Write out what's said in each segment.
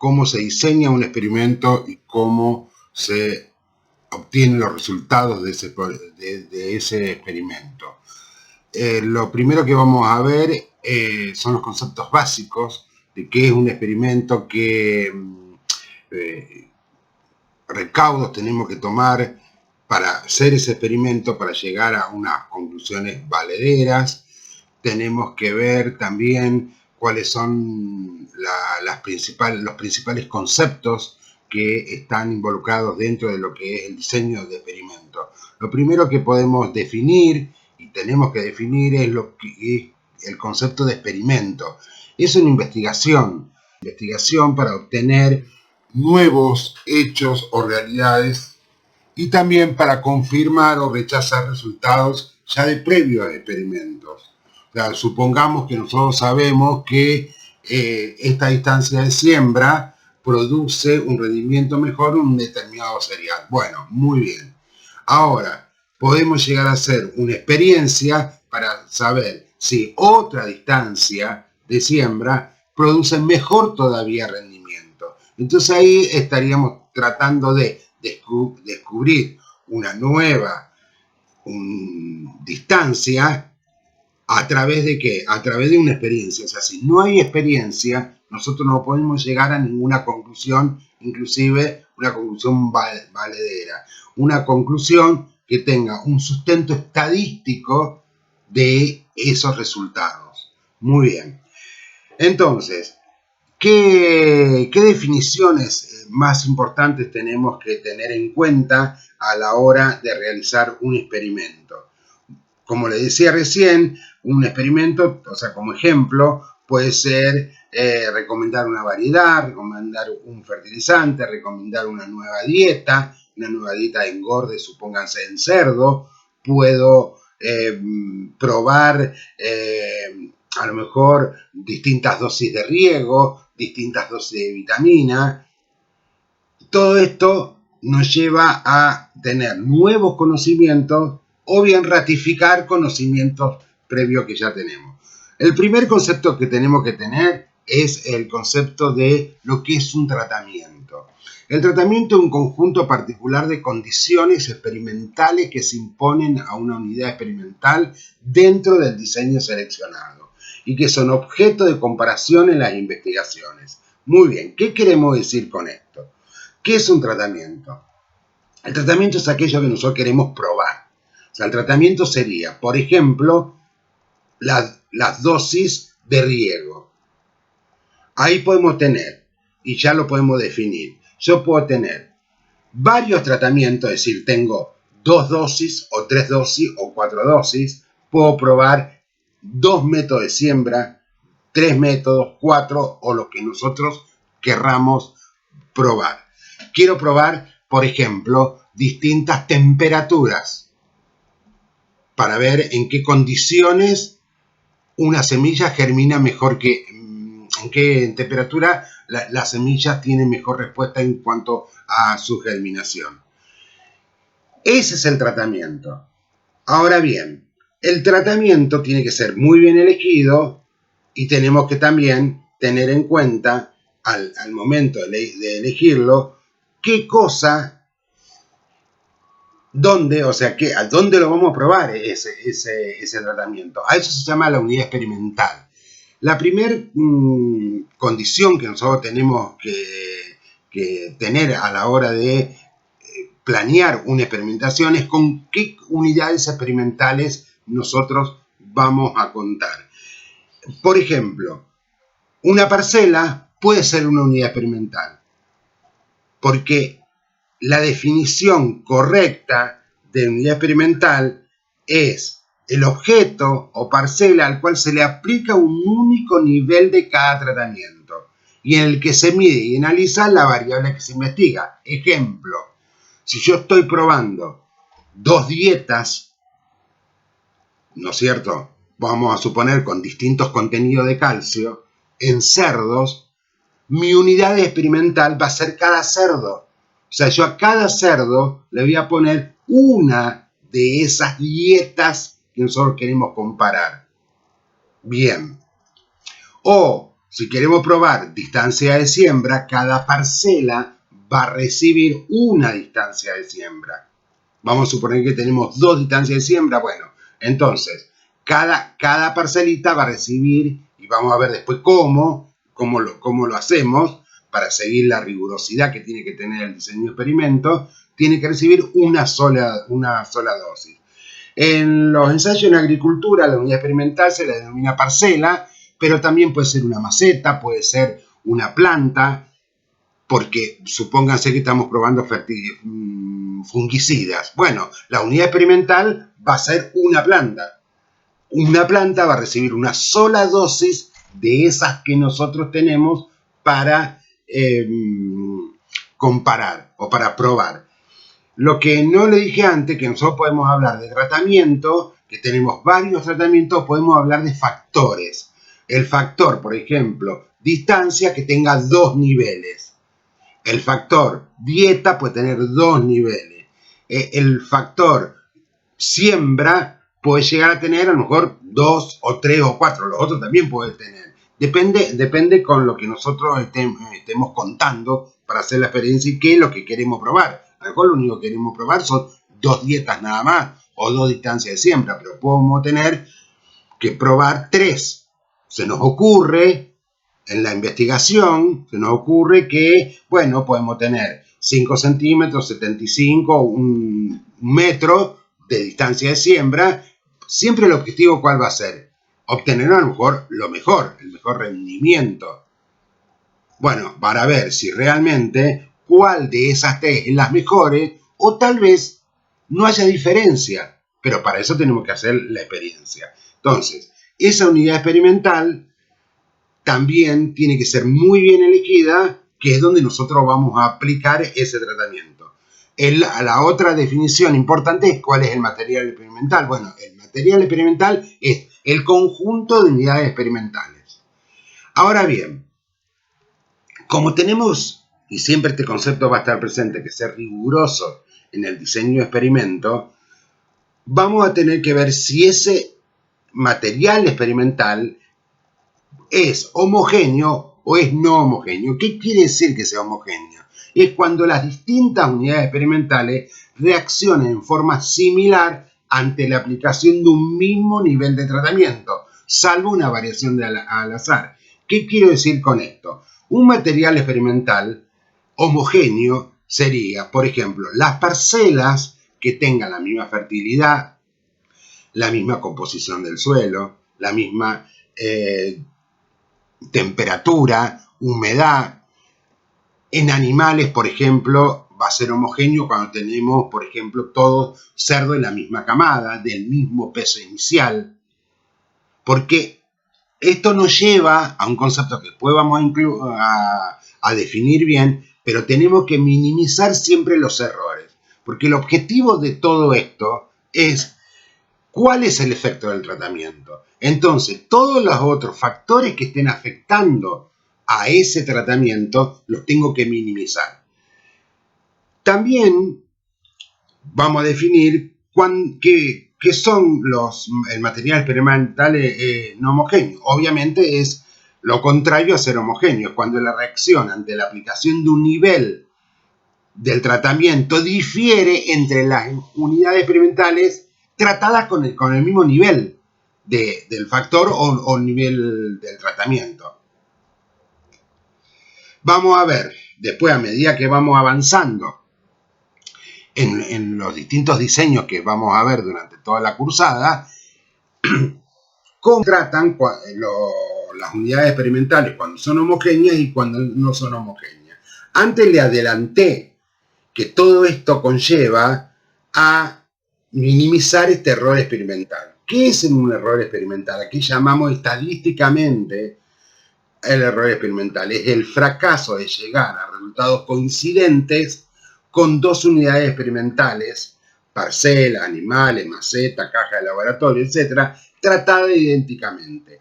cómo se diseña un experimento y cómo se obtienen los resultados de ese experimento. Lo primero que vamos a ver son los conceptos básicos de qué es un experimento, qué recaudos tenemos que tomar para hacer ese experimento, para llegar a unas conclusiones valederas. Tenemos que ver también cuáles son los principales conceptos que están involucrados dentro de lo que es el diseño de experimento. Lo primero que podemos definir y tenemos que definir es lo que es el concepto de experimento. Es una investigación para obtener nuevos hechos o realidades y también para confirmar o rechazar resultados ya de previos experimentos. O sea, supongamos que nosotros sabemos que esta distancia de siembra produce un rendimiento mejor en un determinado cereal. Bueno, muy bien. Ahora, podemos llegar a hacer una experiencia para saber si otra distancia de siembra produce mejor todavía rendimiento. Entonces ahí estaríamos tratando de descubrir una nueva distancia. ¿A través de qué? A través de una experiencia. O sea, si no hay experiencia, nosotros no podemos llegar a ninguna conclusión, inclusive una conclusión valedera. Una conclusión que tenga un sustento estadístico de esos resultados. Muy bien. Entonces, ¿qué definiciones más importantes tenemos que tener en cuenta a la hora de realizar un experimento? Como le decía recién, un experimento, o sea, como ejemplo, puede ser recomendar una variedad, recomendar un fertilizante, recomendar una nueva dieta de engorde, supónganse en cerdo. Puedo probar a lo mejor distintas dosis de riego, distintas dosis de vitamina. Todo esto nos lleva a tener nuevos conocimientos o bien ratificar conocimientos previos que ya tenemos. El primer concepto que tenemos que tener es el concepto de lo que es un tratamiento. El tratamiento es un conjunto particular de condiciones experimentales que se imponen a una unidad experimental dentro del diseño seleccionado y que son objeto de comparación en las investigaciones. Muy bien, ¿qué queremos decir con esto? ¿Qué es un tratamiento? El tratamiento es aquello que nosotros queremos probar. O sea, el tratamiento sería, por ejemplo, las dosis de riego. Ahí podemos tener, y ya lo podemos definir, yo puedo tener varios tratamientos, es decir, tengo 2 dosis o 3 dosis o 4 dosis, puedo probar 2 métodos de siembra, 3 métodos, 4 o lo que nosotros querramos probar. Quiero probar, por ejemplo, distintas temperaturas para ver en qué condiciones una semilla germina mejor en qué temperatura la semilla tiene mejor respuesta en cuanto a su germinación. Ese es el tratamiento. Ahora bien, el tratamiento tiene que ser muy bien elegido y tenemos que también tener en cuenta al momento de elegirlo qué cosa, dónde, o sea, a dónde lo vamos a probar ese tratamiento. A eso se llama la unidad experimental. La primera condición que nosotros tenemos que tener a la hora de planear una experimentación es con qué unidades experimentales nosotros vamos a contar. Por ejemplo, una parcela puede ser una unidad experimental, porque la definición correcta de unidad experimental es el objeto o parcela al cual se le aplica un único nivel de cada tratamiento y en el que se mide y analiza la variable que se investiga. Ejemplo, si yo estoy probando 2 dietas, ¿no es cierto? Vamos a suponer con distintos contenidos de calcio en cerdos, mi unidad experimental va a ser cada cerdo. O sea, yo a cada cerdo le voy a poner una de esas dietas que nosotros queremos comparar. Bien. O si queremos probar distancia de siembra, cada parcela va a recibir una distancia de siembra. Vamos a suponer que tenemos 2 distancias de siembra. Bueno, entonces, cada parcelita va a recibir, y vamos a ver después cómo lo hacemos para seguir la rigurosidad que tiene que tener el diseño de experimento, tiene que recibir una sola dosis. En los ensayos en agricultura, la unidad experimental se la denomina parcela, pero también puede ser una maceta, puede ser una planta, porque supónganse que estamos probando fungicidas. Bueno, la unidad experimental va a ser una planta. Una planta va a recibir una sola dosis de esas que nosotros tenemos para comparar o para probar. Lo que no le dije antes, que nosotros podemos hablar de tratamiento, que tenemos varios tratamientos, podemos hablar de factores. El factor, por ejemplo, distancia, que tenga 2 niveles. El factor dieta puede tener 2 niveles. El factor siembra puede llegar a tener a lo mejor 2 o 3 o 4. Los otros también pueden tener. Depende con lo que nosotros estemos contando para hacer la experiencia y qué es lo que queremos probar. A lo mejor lo único que queremos probar son 2 dietas nada más o 2 distancias de siembra, pero podemos tener que probar 3. Se nos ocurre en la investigación, se nos ocurre que, bueno, podemos tener 5 centímetros, 75, 1 metro de distancia de siembra. Siempre el objetivo, ¿cuál va a ser? Obtener a lo mejor el mejor rendimiento. Bueno, para ver si realmente cuál de esas 3 es las mejores, o tal vez no haya diferencia, pero para eso tenemos que hacer la experiencia. Entonces, esa unidad experimental también tiene que ser muy bien elegida, que es donde nosotros vamos a aplicar ese tratamiento. La otra definición importante es cuál es el material experimental. Bueno, el material experimental es el conjunto de unidades experimentales. Ahora bien, como tenemos, y siempre este concepto va a estar presente, que ser riguroso en el diseño de experimento, vamos a tener que ver si ese material experimental es homogéneo o es no homogéneo. ¿Qué quiere decir que sea homogéneo? Es cuando las distintas unidades experimentales reaccionan en forma similar ante la aplicación de un mismo nivel de tratamiento, salvo una variación al azar. ¿Qué quiero decir con esto? Un material experimental homogéneo sería, por ejemplo, las parcelas que tengan la misma fertilidad, la misma composición del suelo, la misma temperatura, humedad. En animales, por ejemplo, va a ser homogéneo cuando tenemos, por ejemplo, todos cerdos en la misma camada, del mismo peso inicial. Porque esto nos lleva a un concepto que después vamos a definir bien, pero tenemos que minimizar siempre los errores. Porque el objetivo de todo esto es cuál es el efecto del tratamiento. Entonces, todos los otros factores que estén afectando a ese tratamiento los tengo que minimizar. También vamos a definir qué son el material experimental no homogéneo. Obviamente es lo contrario a ser homogéneo, es cuando la reacción ante la aplicación de un nivel del tratamiento difiere entre las unidades experimentales tratadas con el mismo nivel del factor o nivel del tratamiento. Vamos a ver, después a medida que vamos avanzando en los distintos diseños que vamos a ver durante toda la cursada, cómo tratan las unidades experimentales cuando son homogéneas y cuando no son homogéneas. Antes le adelanté que todo esto conlleva a minimizar este error experimental. ¿Qué es un error experimental? Aquí llamamos estadísticamente el error experimental. Es el fracaso de llegar a resultados coincidentes con 2 unidades experimentales, parcela, animales, maceta, caja de laboratorio, etc., tratadas idénticamente.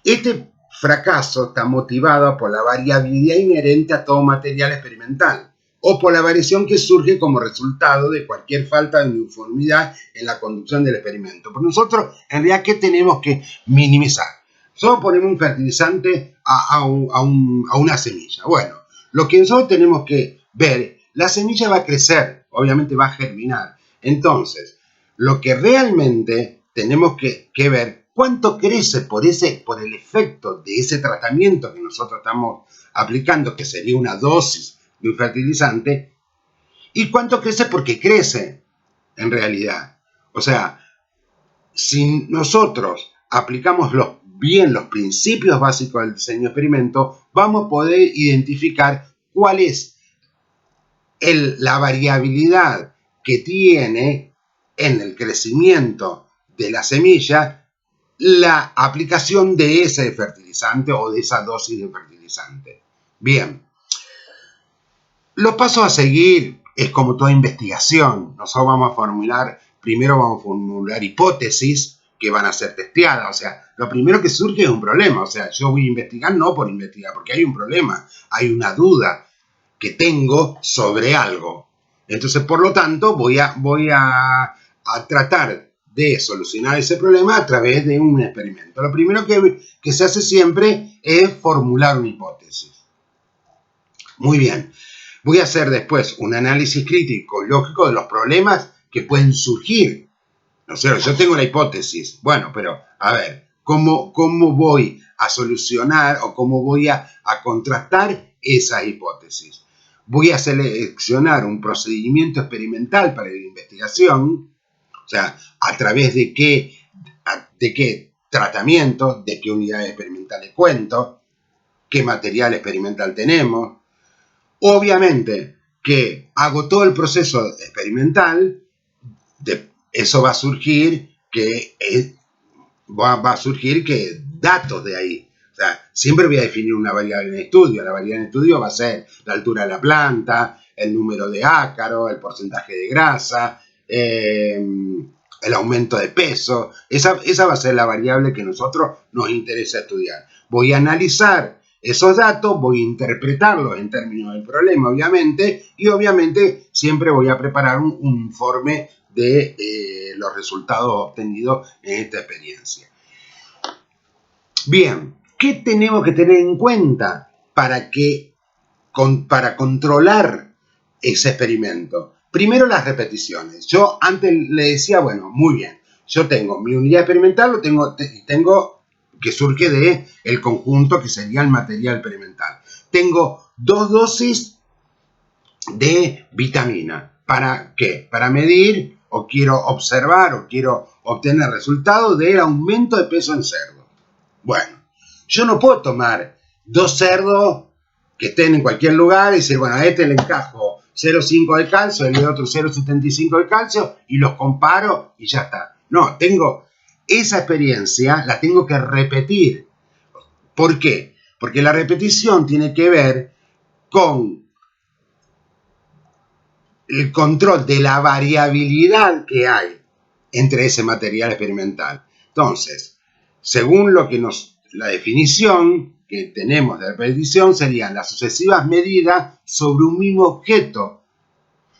Este fracaso está motivado por la variabilidad inherente a todo material experimental o por la variación que surge como resultado de cualquier falta de uniformidad en la conducción del experimento. Por nosotros, en realidad, ¿qué tenemos que minimizar? Solo ponemos un fertilizante a una semilla. Bueno, lo que nosotros tenemos que ver, la semilla va a crecer, obviamente va a germinar. Entonces, lo que realmente tenemos que ver, cuánto crece por el efecto de ese tratamiento que nosotros estamos aplicando, que sería una dosis de un fertilizante, y cuánto crece porque crece, en realidad. O sea, si nosotros aplicamos bien los principios básicos del diseño de experimento, vamos a poder identificar cuál es la variabilidad que tiene en el crecimiento de la semilla la aplicación de ese fertilizante o de esa dosis de fertilizante. Bien, los pasos a seguir es como toda investigación. Nosotros primero vamos a formular hipótesis que van a ser testeadas. O sea, lo primero que surge es un problema. O sea, yo voy a investigar no por investigar, porque hay un problema, hay una duda que tengo sobre algo. Entonces, por lo tanto, voy a tratar de solucionar ese problema a través de un experimento. Lo primero que se hace siempre es formular una hipótesis. Muy bien. Voy a hacer después un análisis crítico lógico de los problemas que pueden surgir. No sé, yo tengo la hipótesis. Bueno, pero a ver, ¿cómo voy a solucionar o cómo voy a contrastar esa hipótesis? Voy a seleccionar un procedimiento experimental para la investigación, o sea, a través de qué tratamiento, de qué unidades experimentales cuento, qué material experimental tenemos. Obviamente que hago todo el proceso experimental, eso va a surgir datos de ahí. O sea, siempre voy a definir una variable en estudio. La variable en estudio va a ser la altura de la planta, el número de ácaros, el porcentaje de grasa, el aumento de peso. Esa va a ser la variable que a nosotros nos interesa estudiar. Voy a analizar esos datos, voy a interpretarlos en términos del problema, obviamente, y obviamente siempre voy a preparar un informe de los resultados obtenidos en esta experiencia. Bien, ¿qué tenemos que tener en cuenta para controlar ese experimento? Primero, las repeticiones. Yo antes le decía, bueno, muy bien, yo tengo mi unidad experimental, tengo que surge del conjunto que sería el material experimental. Tengo 2 dosis de vitamina. ¿Para qué? Para medir o quiero observar o quiero obtener resultados del aumento de peso en cerdo. Bueno, yo no puedo tomar 2 cerdos que estén en cualquier lugar y decir, bueno, a este le encajo 0,5 de calcio, el otro 0,75 de calcio y los comparo y ya está. No, esa experiencia la tengo que repetir. ¿Por qué? Porque la repetición tiene que ver con el control de la variabilidad que hay entre ese material experimental. Entonces, según la definición que tenemos de repetición, serían las sucesivas medidas sobre un mismo objeto.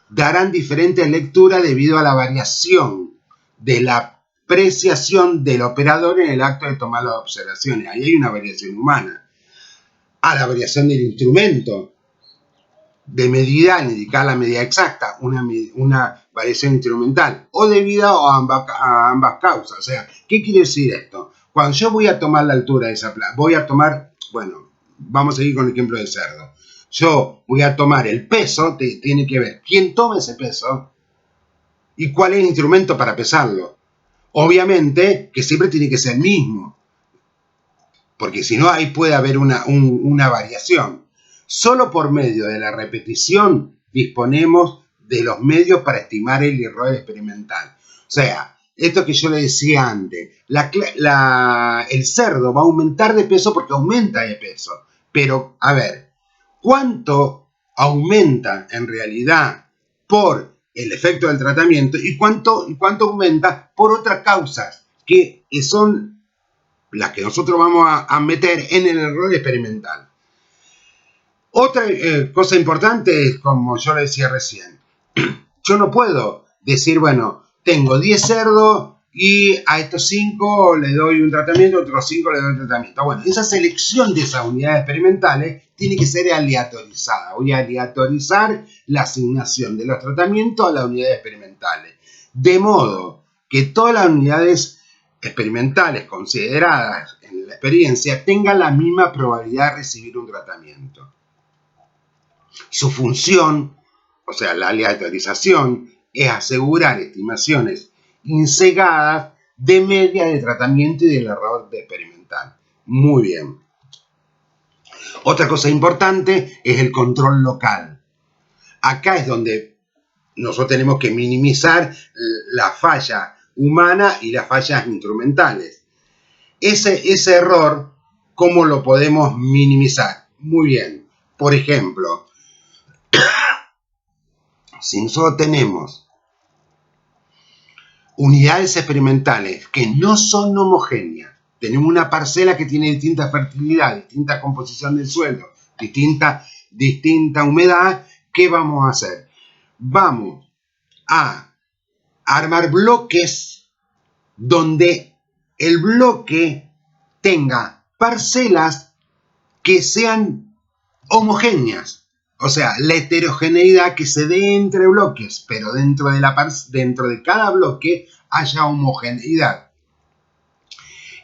Darán diferentes lecturas debido a la variación de la apreciación del operador en el acto de tomar las observaciones. Ahí hay una variación humana. A la variación del instrumento de medida al indicar la medida exacta, una variación instrumental, o debido a ambas causas. O sea, ¿qué quiere decir esto? Cuando yo voy a tomar la altura de esa planta, bueno, vamos a seguir con el ejemplo del cerdo. Yo voy a tomar el peso, tiene que ver quién toma ese peso y cuál es el instrumento para pesarlo. Obviamente que siempre tiene que ser el mismo, porque si no ahí puede haber una variación. Solo por medio de la repetición disponemos de los medios para estimar el error experimental. O sea, esto que yo le decía antes, el cerdo va a aumentar de peso porque aumenta de peso. Pero, a ver, ¿cuánto aumenta en realidad por el efecto del tratamiento y cuánto aumenta por otras causas que son las que nosotros vamos a meter en el error experimental? Otra cosa importante es, como yo le decía recién, yo no puedo decir, bueno, tengo 10 cerdos y a estos 5 le doy un tratamiento, a otros 5 le doy un tratamiento. Bueno, esa selección de esas unidades experimentales tiene que ser aleatorizada. Voy a aleatorizar la asignación de los tratamientos a las unidades experimentales. De modo que todas las unidades experimentales consideradas en la experiencia tengan la misma probabilidad de recibir un tratamiento. Su función, o sea, la aleatorización, es asegurar estimaciones insegadas de media de tratamiento y del error experimental. Muy bien. Otra cosa importante es el control local. Acá es donde nosotros tenemos que minimizar la falla humana y las fallas instrumentales. Ese error, ¿cómo lo podemos minimizar? Muy bien. Por ejemplo, si nosotros tenemos unidades experimentales que no son homogéneas, tenemos una parcela que tiene distinta fertilidad, distinta composición del suelo, distinta humedad, ¿qué vamos a hacer? Vamos a armar bloques donde el bloque tenga parcelas que sean homogéneas. O sea, la heterogeneidad que se dé entre bloques, pero dentro de cada bloque haya homogeneidad.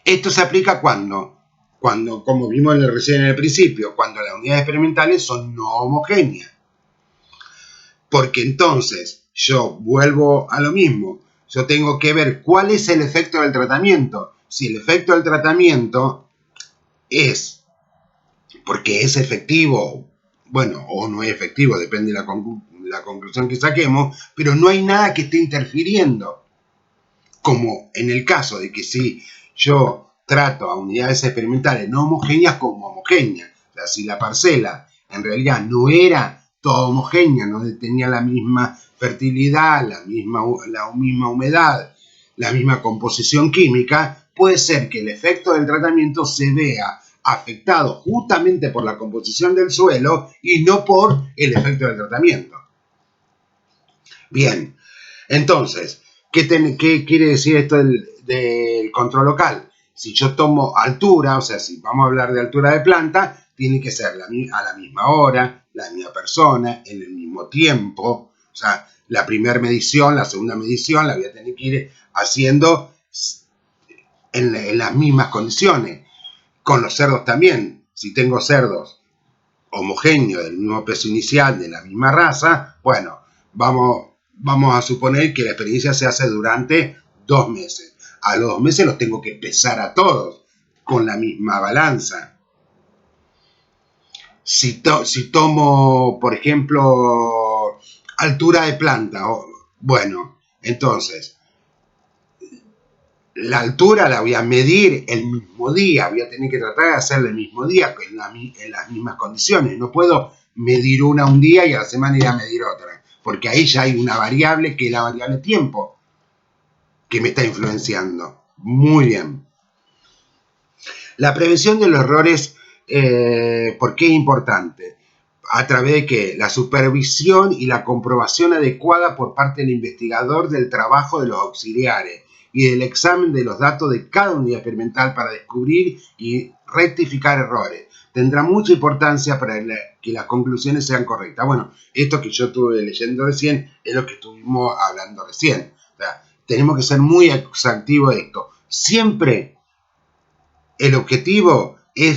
Esto se aplica cuando, como vimos recién en el principio, cuando las unidades experimentales son no homogéneas. Porque entonces yo vuelvo a lo mismo. Yo tengo que ver cuál es el efecto del tratamiento. Si el efecto del tratamiento es porque es efectivo, bueno, o no es efectivo, depende de la conclusión que saquemos, pero no hay nada que esté interfiriendo. Como en el caso de que si yo trato a unidades experimentales no homogéneas como homogéneas, o sea, si la parcela en realidad no era toda homogénea, no tenía la misma fertilidad, la misma humedad, la misma composición química, puede ser que el efecto del tratamiento se vea afectado justamente por la composición del suelo y no por el efecto del tratamiento. Bien, entonces, ¿qué quiere decir esto del control local? Si yo tomo altura, o sea, si vamos a hablar de altura de planta, tiene que ser a la misma hora, la misma persona, en el mismo tiempo. O sea, la primera medición, la segunda medición, la voy a tener que ir haciendo en las mismas condiciones. Con los cerdos también. Si tengo cerdos homogéneos, del mismo peso inicial, de la misma raza, bueno, vamos a suponer que la experiencia se hace durante 2 meses. A los 2 meses los tengo que pesar a todos con la misma balanza. Si tomo, por ejemplo, altura de planta, bueno, entonces, la altura la voy a medir el mismo día, voy a tener que tratar de hacerla el mismo día, en las mismas condiciones. No puedo medir una un día y a la semana ir a medir otra, porque ahí ya hay una variable que es la variable tiempo, que me está influenciando. Muy bien. La prevención de los errores, ¿por qué es importante? A través de que la supervisión y la comprobación adecuada por parte del investigador del trabajo de los auxiliares y del examen de los datos de cada unidad experimental para descubrir y rectificar errores. Tendrá mucha importancia para que las conclusiones sean correctas. Bueno, esto que yo estuve leyendo recién es lo que estuvimos hablando recién. O sea, tenemos que ser muy exhaustivos de esto. Siempre el objetivo